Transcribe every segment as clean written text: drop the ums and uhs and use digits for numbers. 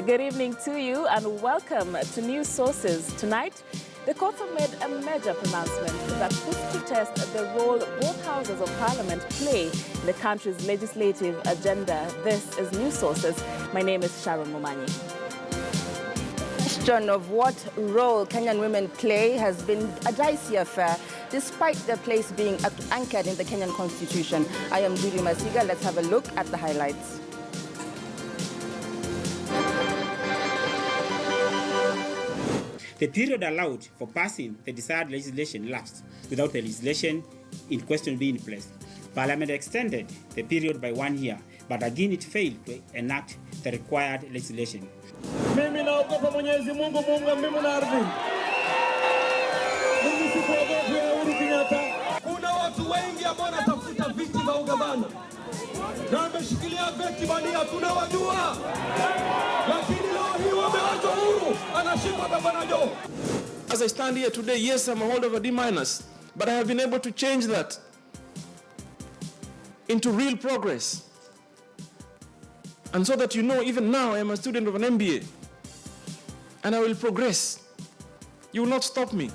Good evening to you and welcome to News Sources. Tonight, the courts have made a major pronouncement that puts to test the role both houses of parliament play in the country's legislative agenda. This is News Sources. My name is Sharon Momanyi. The question of what role Kenyan women play has been a dicey affair, despite their place being anchored in the Kenyan Constitution. I am Julie Masiga. Let's have a look at the highlights. The period allowed for passing the desired legislation lapsed without the legislation in question being in place. Parliament extended the period by 1 year, but again it failed to enact the required legislation. Mimi naogopa Mwenyezi Mungu, Mungu mbingu na ardhi. Mimi sikuogopa Uhuru Kenyatta. Kuna watu wengi ambao wanatafuta viti vya ugavana na wameshikilia viti bandia, tunawajua, lakini leo hii wameacha Uhuru anashika gavana Joe. As I stand here today, yes, I'm a holder of a D-, but I have been able to change that into real progress. And so that you know, even now I am a student of an MBA and I will progress. You will not stop me.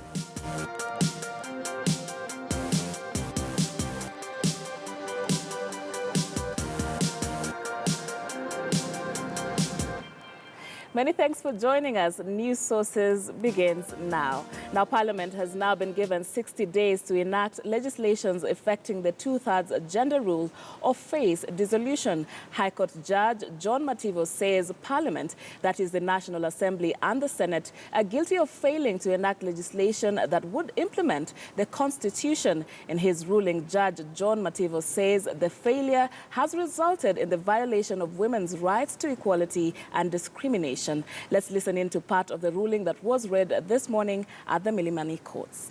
Many thanks for joining us. News Sources begins now. Now, Parliament has now been given 60 days to enact legislations affecting the 2/3 gender rule or face dissolution. High Court Judge John Mativo says Parliament, that is the National Assembly and the Senate, are guilty of failing to enact legislation that would implement the Constitution. In his ruling, Judge John Mativo says the failure has resulted in the violation of women's rights to equality and discrimination. Let's listen in to part of the ruling that was read this morning at the Milimani courts.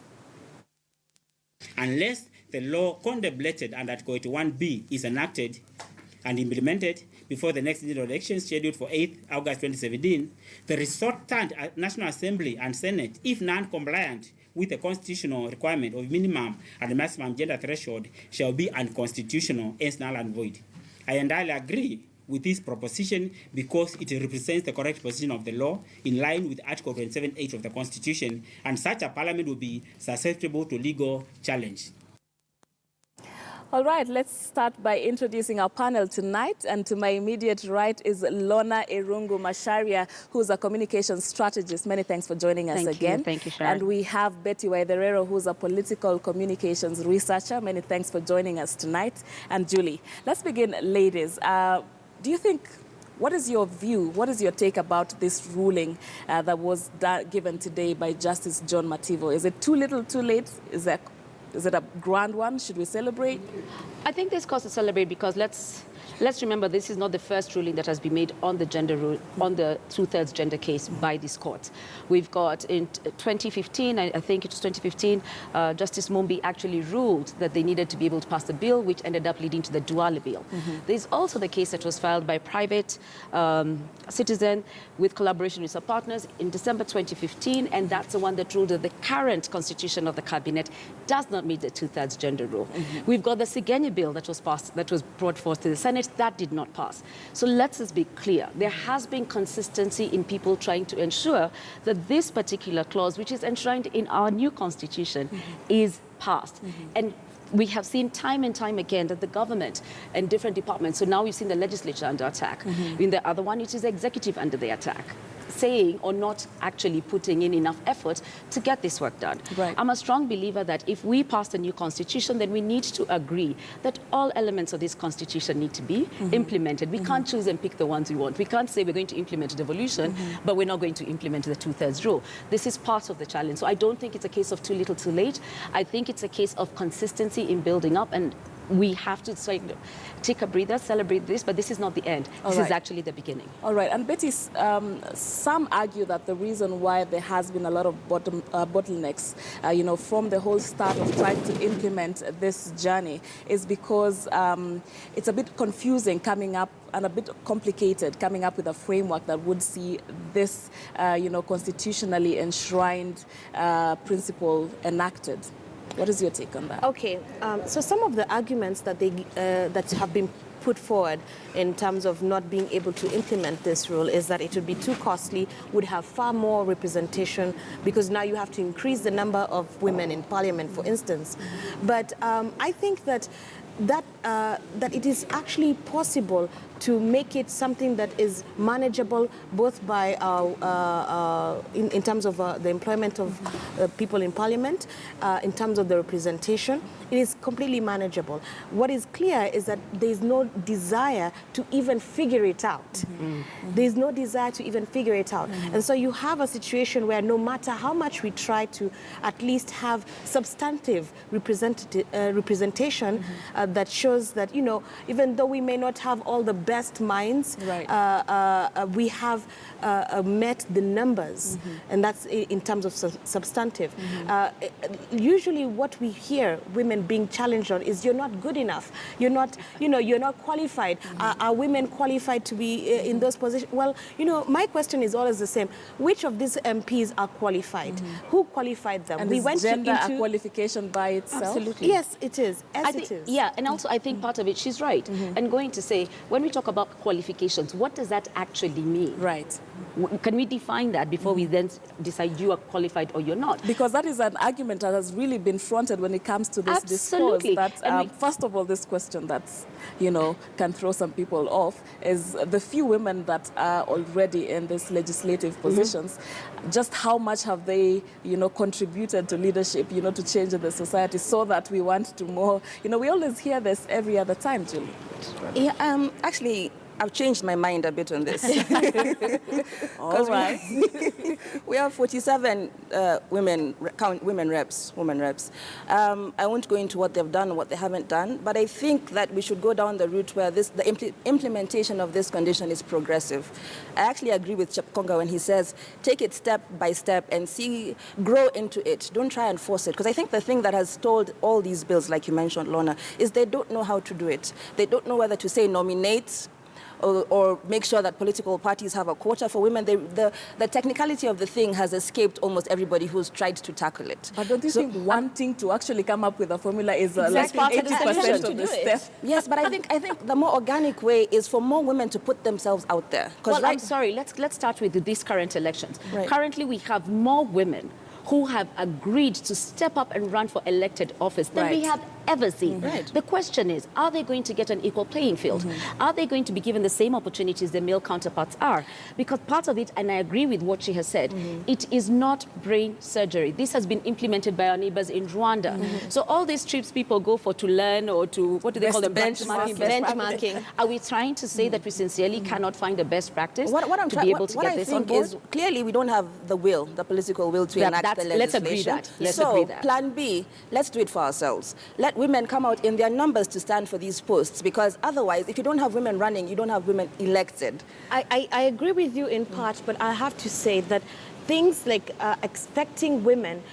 Unless the law contemplated under Article 81B is enacted and implemented before the next general election scheduled for 8 August 2017, the resultant National Assembly and Senate, if non-compliant with the constitutional requirement of minimum and maximum gender threshold, shall be unconstitutional, hence null and void. I entirely agree with this proposition because it represents the correct position of the law in line with Article 27(8) of the Constitution, and such a parliament will be susceptible to legal challenge. All right, let's start by introducing our panel tonight. And to my immediate right is Lona Irungu Masharia, who's a communications strategist. Many thanks for joining us again. Thank you, Sharon. And we have Betty Waitherero, who's a political communications researcher. Many thanks for joining us tonight. And Julie, let's begin, ladies. Do you think, what is your view, what is your take about this ruling that was given today by Justice John Mativo? Is it too little, too late? Is it a grand one? Should we celebrate? I think there's cause to celebrate because let's remember this is not the first ruling that has been made on the gender rule, on the 2/3 gender case by this court. We've got in 2015, I think it was 2015, Justice Mumbi actually ruled that they needed to be able to pass the bill, which ended up leading to the Duale bill. There's also the case that was filed by private citizen with collaboration with some partners in December 2015, and that's the one that ruled that the current constitution of the cabinet does not meet the 2/3 gender rule. We've got the Sigenye bill that was passed, that was brought forth to the Senate. That did not pass. So let's just be clear. There has been consistency in people trying to ensure that this particular clause, which is enshrined in our new constitution, is passed. And we have seen time and time again that the government and different departments, so now we've seen the legislature under attack. In the other one, it is the executive under the attack, saying or not actually putting in enough effort to get this work done. Right. I'm a strong believer that if we pass the new constitution, then we need to agree that all elements of this constitution need to be implemented. We can't choose and pick the ones we want. We can't say we're going to implement devolution, but we're not going to implement the 2/3 rule. This is part of the challenge. So I don't think it's a case of too little, too late. I think it's a case of consistency in building up, and we have to take a breather, celebrate this, but this is not the end. This is actually the beginning. All right, and Betty, some argue that the reason why there has been a lot of bottlenecks, from the whole start of trying to implement this journey is because it's a bit confusing coming up and a bit complicated coming up with a framework that would see this, constitutionally enshrined principle enacted. What is your take on that? Okay, so some of the arguments that have been put forward in terms of not being able to implement this rule is that it would be too costly, would have far more representation, because now you have to increase the number of women in parliament, for instance. But I think that it is actually possible to make it something that is manageable, both by in terms of the employment of people in parliament, in terms of the representation. It is completely manageable. What is clear is that there is no desire to even figure it out. There is no desire to even figure it out. And so you have a situation where no matter how much we try to at least have substantive representation that shows that, you know, even though we may not have all the best minds, we have met the numbers, and that's in terms of substantive. Usually what we hear women being challenged on is, you're not good enough, you're not, you know, you're not qualified. Are women qualified to be in those positions? Well, you know, my question is always the same. Which of these MPs are qualified? Who qualified them? And we is went gender into a qualification by itself? Absolutely. Yes, it is. It is. Yeah, and also I think part of it, she's right. And going to say, when we talk about qualifications, what does that actually mean? Right. Can we define that before we then decide you are qualified or you're not? Because that is an argument that has really been fronted when it comes to this Absolutely. discourse. That, first of all, this question that's, you know, can throw some people off is the few women that are already in these legislative positions. Just how much have they, you know, contributed to leadership, you know, to change the society, so that we want to more, you know, we always hear this every other time, Julie. Yeah, actually, I've changed my mind a bit on this. All right. We have 47 women reps. I won't go into what they've done and what they haven't done, but I think that we should go down the route where the implementation of this condition is progressive. I actually agree with Chepkonga when he says, take it step by step and grow into it. Don't try and force it. Because I think the thing that has stalled all these bills, like you mentioned, Lorna, is they don't know how to do it. They don't know whether to say nominate, or make sure that political parties have a quota for women. The technicality of the thing has escaped almost everybody who's tried to tackle it. But don't you think wanting to actually come up with a formula is like part of the 80% of the step? Yes, but I think the more organic way is for more women to put themselves out there. Well, I'm sorry, let's start with these current elections. Right. Currently, we have more women who have agreed to step up and run for elected office than we have ever seen. The question is, are they going to get an equal playing field? Are they going to be given the same opportunities their male counterparts are? Because part of it, and I agree with what she has said, it is not brain surgery. This has been implemented by our neighbors in Rwanda. So all these trips people go for to learn or to, what do they call them? Benchmarking. Are we trying to say that we sincerely cannot find a best practice to be able to get this on board? Is clearly we don't have the political will to enact the legislation. Let's agree that. Let's agree that. Plan B, let's do it for ourselves. Let women come out in their numbers to stand for these posts, because otherwise, if you don't have women running, you don't have women elected. I agree with you in part, but I have to say that things like expecting women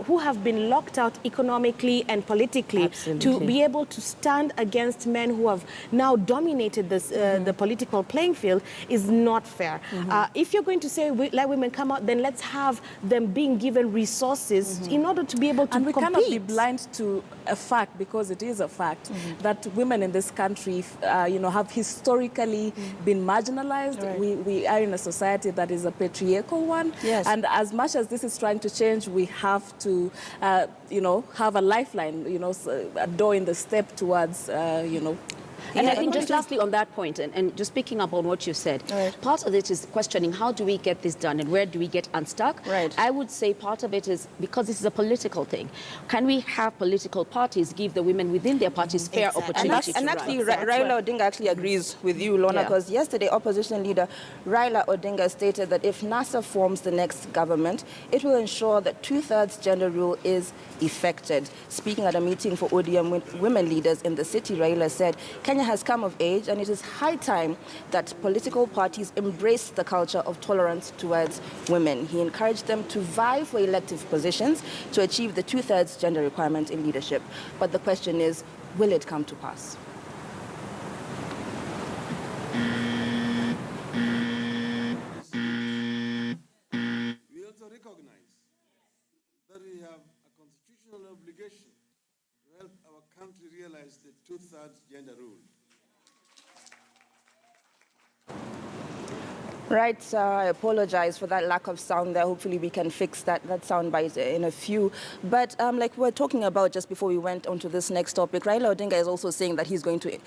who have been locked out economically and politically to be able to stand against men who have now dominated this, the political playing field is not fair. If you're going to say let women come out, then let's have them being given resources in order to be able to compete. And we cannot be blind to a fact, because it is a fact, that women in this country, you know, have historically been marginalized. We are in a society that is a patriarchal one. And as much as this is trying to change, we have to, you know, have a lifeline, you know, a door in the step towards, you know. And I think just lastly on that point, and just picking up on what you said, part of it is questioning how do we get this done and where do we get unstuck? I would say part of it is because this is a political thing. Can we have political parties give the women within their parties fair opportunity and actually, Raila Odinga actually agrees with you, Lorna, because yesterday opposition leader Raila Odinga stated that if NASA forms the next government, it will ensure that 2/3 gender rule is effected. Speaking at a meeting for ODM women leaders in the city, Raila said, Kenya has come of age, and it is high time that political parties embrace the culture of tolerance towards women. He encouraged them to vie for elective positions to achieve the 2/3 gender requirement in leadership. But the question is, will it come to pass? We also recognize that we have a constitutional obligation to help our country realize the 2/3 gender rule. Right, I apologize for that lack of sound there. Hopefully we can fix that sound bite in a few. But like we were talking about just before we went on to this next topic, Raila Odinga is also saying that he's going to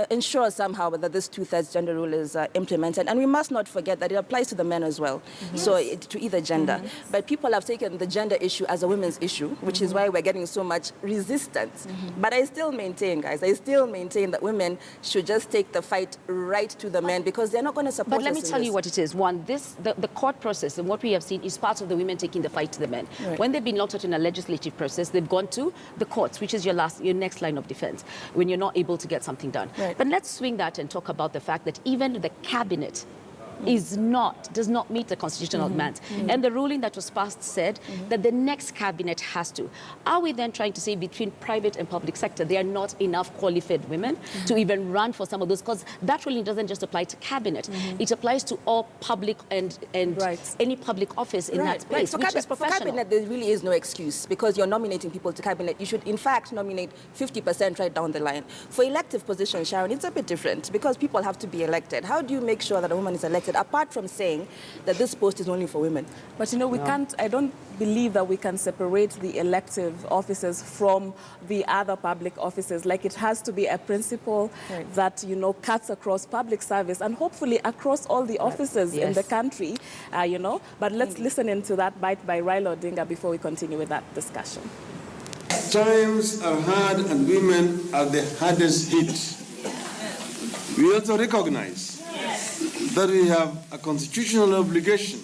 ensure somehow that this 2/3 gender rule is implemented. And we must not forget that it applies to the men as well, so to either gender. But people have taken the gender issue as a women's issue, which is why we're getting so much resistance. But I still maintain, guys, that women should just take the fight right to the men, because they're not going to support us. But let me tell you what it is. One, the court process and what we have seen is part of the women taking the fight to the men. Right. When they've been locked out in a legislative process, they've gone to the courts, which is your next line of defense, when you're not able to get something done. Right. But let's swing that and talk about the fact that even the cabinet does not meet the constitutional demands. And the ruling that was passed said that the next cabinet has to. Are we then trying to say between private and public sector, there are not enough qualified women to even run for some of those? Because that ruling doesn't just apply to cabinet. It applies to all public and any public office in that space, which is professional. For cabinet, there really is no excuse, because you're nominating people to cabinet. You should, in fact, nominate 50% right down the line. For elective positions, Sharon, it's a bit different, because people have to be elected. How do you make sure that a woman is elected, apart from saying that this post is only for women? But, we can't, I don't believe that we can separate the elective offices from the other public offices. Like, it has to be a principle that, cuts across public service and hopefully across all the offices in the country, But let's listen into that bite by Raila Odinga before we continue with that discussion. Times are hard and women are the hardest hit. We also recognize that we have a constitutional obligation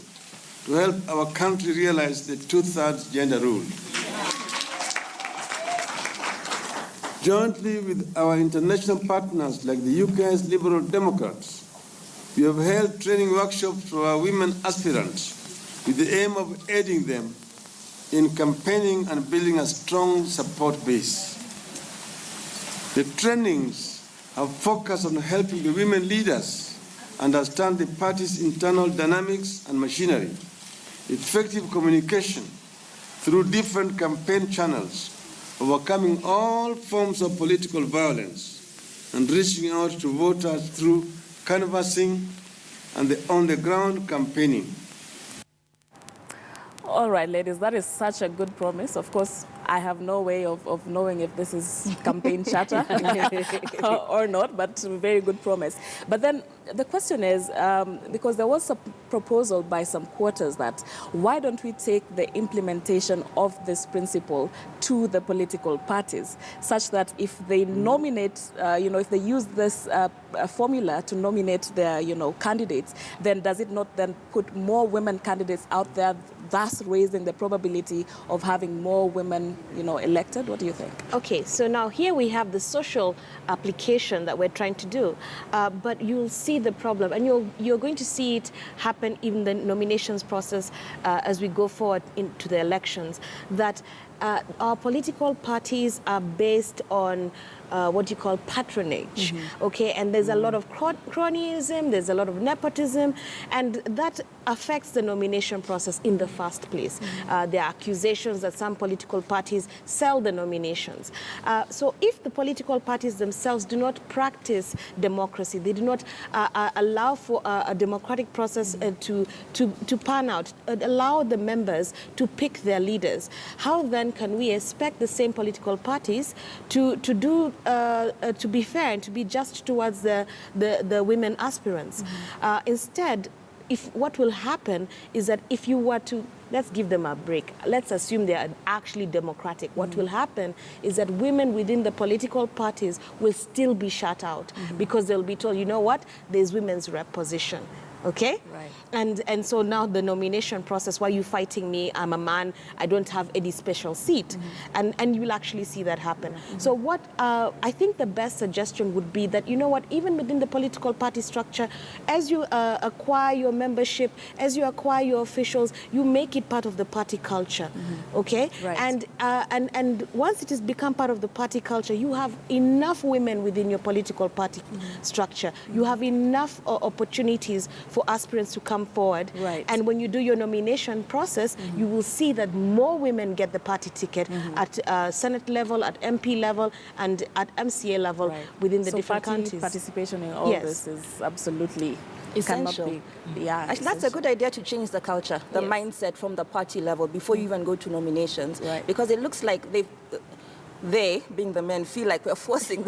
to help our country realize the 2/3 gender rule. Jointly with our international partners like the UK's Liberal Democrats, we have held training workshops for our women aspirants with the aim of aiding them in campaigning and building a strong support base. The trainings have focused on helping the women leaders understand the party's internal dynamics and machinery, effective communication through different campaign channels, overcoming all forms of political violence, and reaching out to voters through canvassing and the on-the-ground campaigning. All right, ladies, that is such a good promise. Of course, I have no way of knowing if this is campaign chatter or not, but very good promise. But then the question is, because there was a proposal by some quarters that why don't we take the implementation of this principle to the political parties, such that if they nominate, if they use this formula to nominate their, candidates, then does it not then put more women candidates out there, thus raising the probability of having more women, elected? What do you think? Okay, so now here we have the social application that we're trying to do, but you'll see the problem, and you're going to see it happen in the nominations process as we go forward into the elections, that our political parties are based on what you call patronage, okay? And there's a lot of cronyism, there's a lot of nepotism, and that affects the nomination process in the first place. There are accusations that some political parties sell the nominations. So if the political parties themselves do not practice democracy, they do not allow for a democratic process to pan out, allow the members to pick their leaders, how then can we expect the same political parties to be fair and to be just towards the women aspirants? Instead, what will happen is that if you were to, let's give them a break, let's assume they are actually democratic, what will happen is that women within the political parties will still be shut out because they'll be told, you know what, there's women's rep position. Okay? Right. And so now the nomination process, why are you fighting me? I'm a man, I don't have any special seat. And you will actually see that happen. So what I think the best suggestion would be that, you know what, even within the political party structure, as you acquire your membership, as you acquire your officials, you make it part of the party culture. Okay? Right. And once it has become part of the party culture, you have enough women within your political party structure. You have enough opportunities for aspirants to come forward. Right. And when you do your nomination process, you will see that more women get the party ticket at Senate level, at MP level, and at MCA level within the different party counties. Participation in all this is absolutely essential. Actually, that's a good idea to change the culture, the mindset from the party level before you even go to nominations. Because it looks like they, being the men, feel like we're forcing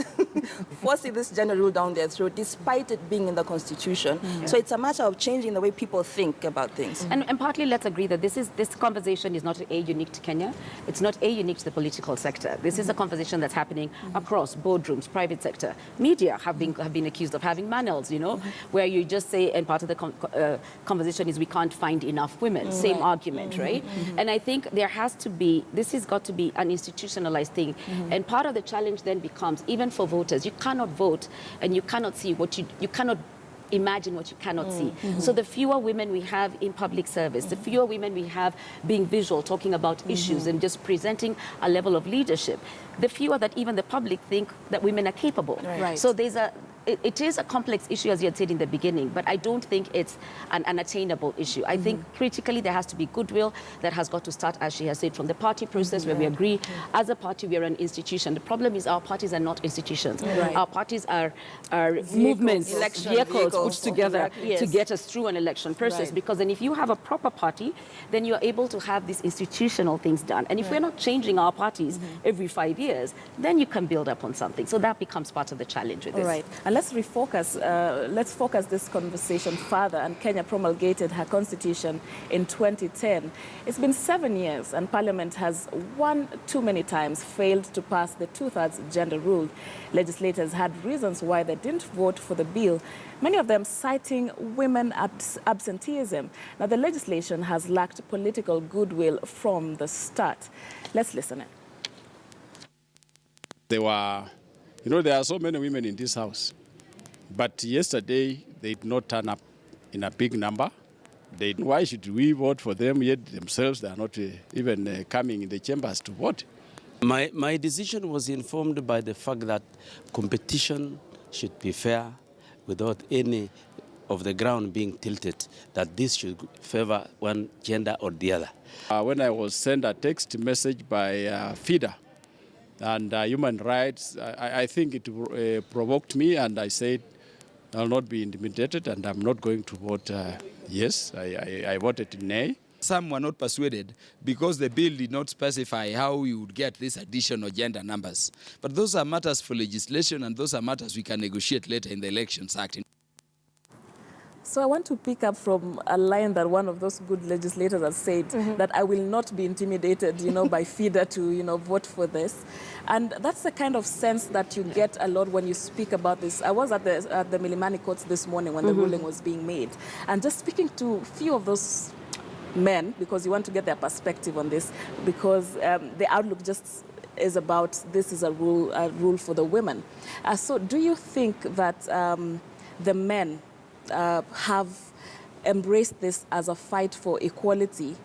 this gender rule down their throat, despite it being in the Constitution. So it's a matter of changing the way people think about things. And partly, let's agree that this conversation is not unique to Kenya. It's not unique to the political sector. This is a conversation that's happening across boardrooms, private sector. Media have been accused of having manuals, you know, where you just say, and part of the conversation is we can't find enough women. Same argument, right? And I think there has to be, this has got to be an institutionalized thing. And part of the challenge then becomes, even for voters, you cannot vote and you cannot see what you cannot imagine what you cannot see. So the fewer women we have in public service, the fewer women we have being visual, talking about issues and just presenting a level of leadership, the fewer that even the public think that women are capable. So it is a complex issue, as you had said in the beginning, but I don't think it's an unattainable issue. I think critically there has to be goodwill that has got to start, as she has said, from the party process where we agree. As a party, we are an institution. The problem is our parties are not institutions. Our parties are movements, vehicles put together to get us through an election process. Because then if you have a proper party, then you're able to have these institutional things done. And if we're not changing our parties every 5 years, then you can build up on something. So that becomes part of the challenge with this. And let's refocus. Let's focus this conversation further. And Kenya promulgated her constitution in 2010. It's been 7 years, and Parliament has one too many times failed to pass the two-thirds gender rule. Legislators had reasons why they didn't vote for the bill, many of them citing women absenteeism. Now, the legislation has lacked political goodwill from the start. Let's listen in. There are so many women in this house. But yesterday, they did not turn up in a big number. Why should we vote for them, yet themselves they are not even coming in the chambers to vote? My decision was informed by the fact that competition should be fair without any of the ground being tilted, that this should favor one gender or the other. When I was sent a text message by FIDA and Human Rights, I think it provoked me, and I said, I'll not be intimidated and I'm not going to vote yes. I voted nay. Some were not persuaded because the bill did not specify how we would get these additional gender numbers. But those are matters for legislation, and those are matters we can negotiate later in the Elections Act. So I want to pick up from a line that one of those good legislators has said, that I will not be intimidated, by FIDA to, vote for this. And that's the kind of sense that you get a lot when you speak about this. I was at the Milimani courts this morning when the ruling was being made. And just speaking to a few of those men, because you want to get their perspective on this, because the outlook just is about this is a rule for the women. So do you think that the men have embraced this as a fight for equality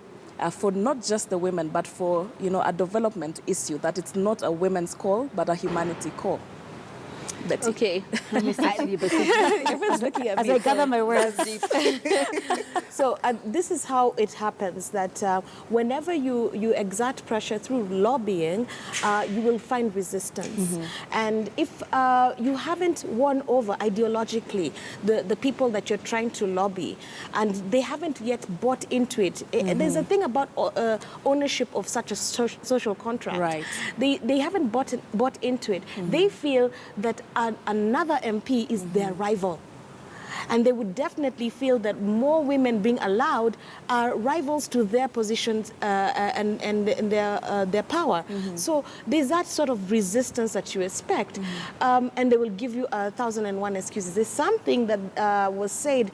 for not just the women, but for a development issue, that it's not a women's call, but a humanity call? Betty. Okay. Everyone's looking at me. As I gather my words. So this is how it happens, that whenever you exert pressure through lobbying, you will find resistance. And if you haven't won over ideologically the people that you're trying to lobby, and they haven't yet bought into it, there's a thing about ownership of such a social contract. Right. They haven't bought into it. They feel that another MP is their rival. And they would definitely feel that more women being allowed are rivals to their positions and their power. So there's that sort of resistance that you expect. And they will give you 1,001 excuses. There's something that was said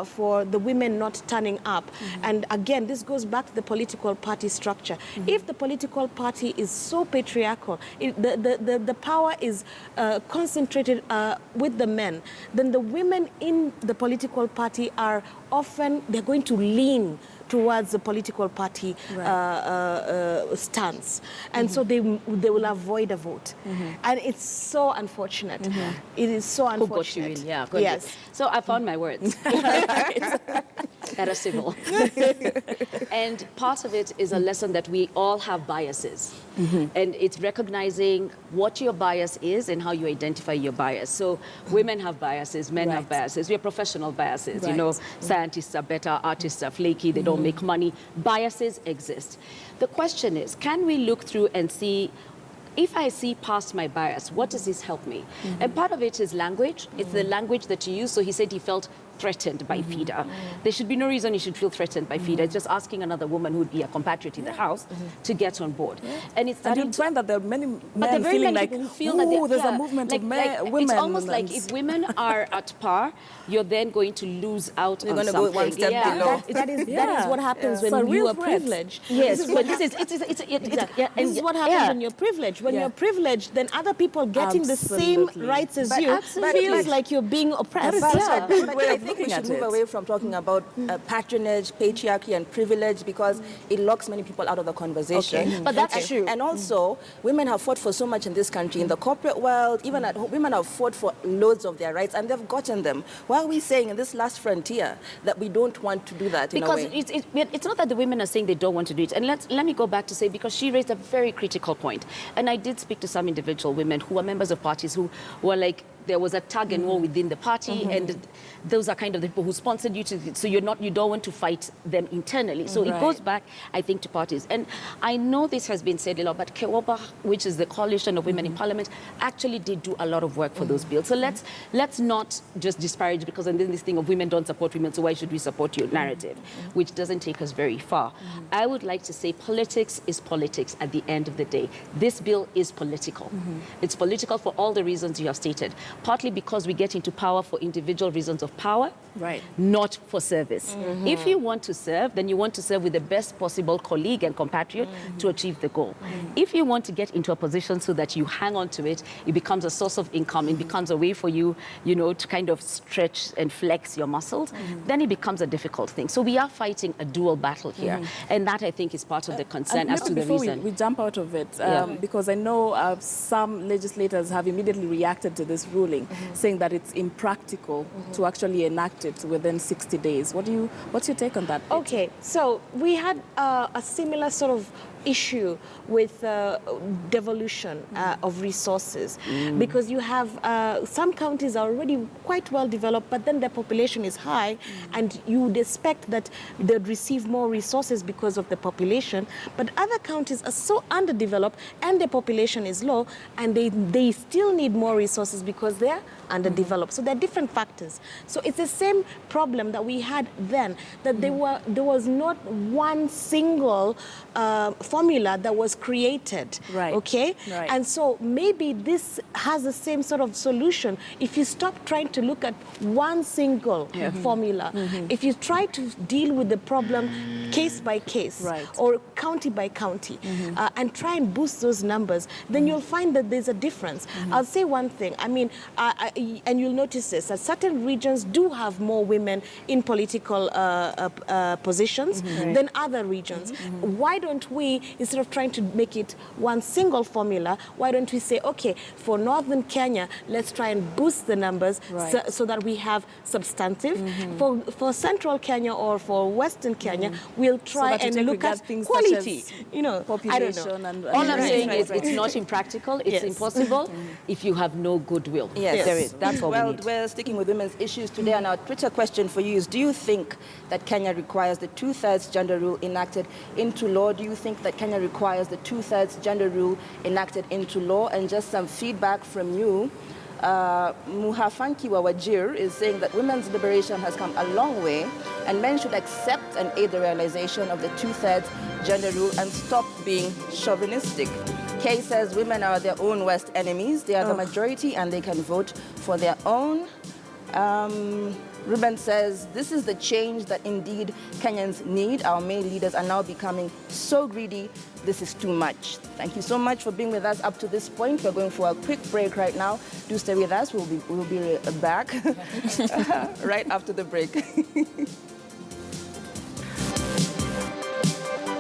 for the women not turning up. And again, this goes back to the political party structure. If the political party is so patriarchal, the power is concentrated with the men, then the women in the political party are often, they're going to lean towards the political party stance. And so they will avoid a vote. And it's so unfortunate. It is so unfortunate. Yeah, yes. So I found my words. At a civil. And part of it is a lesson that we all have biases. And it's recognizing what your bias is and how you identify your bias. So women have biases, men have biases. We have professional biases. You know, scientists are better, artists are flaky, they don't make money. Biases exist. The question is, can we look through and see, if I see past my bias, what does this help me? And part of it is language. It's the language that you use. So he said he felt threatened by FIDA. There should be no reason you should feel threatened by FIDA. It's just asking another woman who would be a compatriot in the house to get on board. And it's and you find that there are many men very feeling many like, people who feel that there's a movement of women. It's almost like if women are at par, you're then going to lose out on something. Go one step below. That is what happens when you are privileged. Yes, but this is this is what happens when you're privileged. When you're privileged, then other people getting the same rights as you feels like you're being oppressed. I think we should move away from talking about patronage, patriarchy, and privilege, because it locks many people out of the conversation. But that's true. And also, women have fought for so much in this country, in the corporate world, even at home. Women have fought for loads of their rights, and they've gotten them. Why are we saying in this last frontier that we don't want to do that? Because it's not that the women are saying they don't want to do it. And let me go back to say, because she raised a very critical point. And I did speak to some individual women who are members of parties who were like, there was a tug and war within the party, and those are kind of the people who sponsored you to. So you don't want to fight them internally. So it goes back, I think, to parties. And I know this has been said a lot, but KEWOBA, which is the Coalition of Women in Parliament, actually did do a lot of work for those bills. So let's not just disparage, because then this thing of women don't support women, so why should we support your narrative, which doesn't take us very far. I would like to say politics is politics at the end of the day. This bill is political. It's political for all the reasons you have stated. Partly because we get into power for individual reasons of power, not for service. If you want to serve, then you want to serve with the best possible colleague and compatriot to achieve the goal. If you want to get into a position so that you hang on to it, it becomes a source of income, it becomes a way for you, to kind of stretch and flex your muscles, then it becomes a difficult thing. So we are fighting a dual battle here. And that, I think, is part of the concern as to the reason. We jump out of it, because I know some legislators have immediately reacted to this ruling, saying that it's impractical to actually enact it within 60 days. What's your take on that? Okay, so we had a similar sort of issue with devolution of resources, because you have some counties are already quite well developed, but then their population is high, and you would expect that they'd receive more resources because of the population, but other counties are so underdeveloped and their population is low, and they still need more resources because they're underdeveloped. So there are different factors. So it's the same problem that we had then, that there was not one single formula that was created, okay? And so maybe this has the same sort of solution if you stop trying to look at one single formula. If you try to deal with the problem case by case or county by county and try and boost those numbers, then you'll find that there's a difference. I'll say one thing. I mean, and you'll notice this, that certain regions do have more women in political positions than other regions. Why don't we, instead of trying to make it one single formula, why don't we say, okay, for northern Kenya, let's try and boost the numbers so that we have substantive. For central Kenya or for western Kenya, we'll try and look at quality. Population. And all I'm saying is it's not impractical, it's impossible if you have no goodwill. There is. That's all we need. We're sticking with women's issues today, and our Twitter question for you is, do you think that Kenya requires the 2/3 gender rule enacted into law? Do you think that Kenya requires the 2/3 gender rule enacted into law? And just some feedback from you. Muhafanki Wawajir is saying that women's liberation has come a long way, and men should accept and aid the realization of the 2/3 gender rule and stop being chauvinistic. Kay says women are their own worst enemies. They are the majority and they can vote for their own. Ruben says, this is the change that indeed Kenyans need. Our male leaders are now becoming so greedy. This is too much. Thank you so much for being with us up to this point. We're going for a quick break right now. Do stay with us. We'll be back right after the break.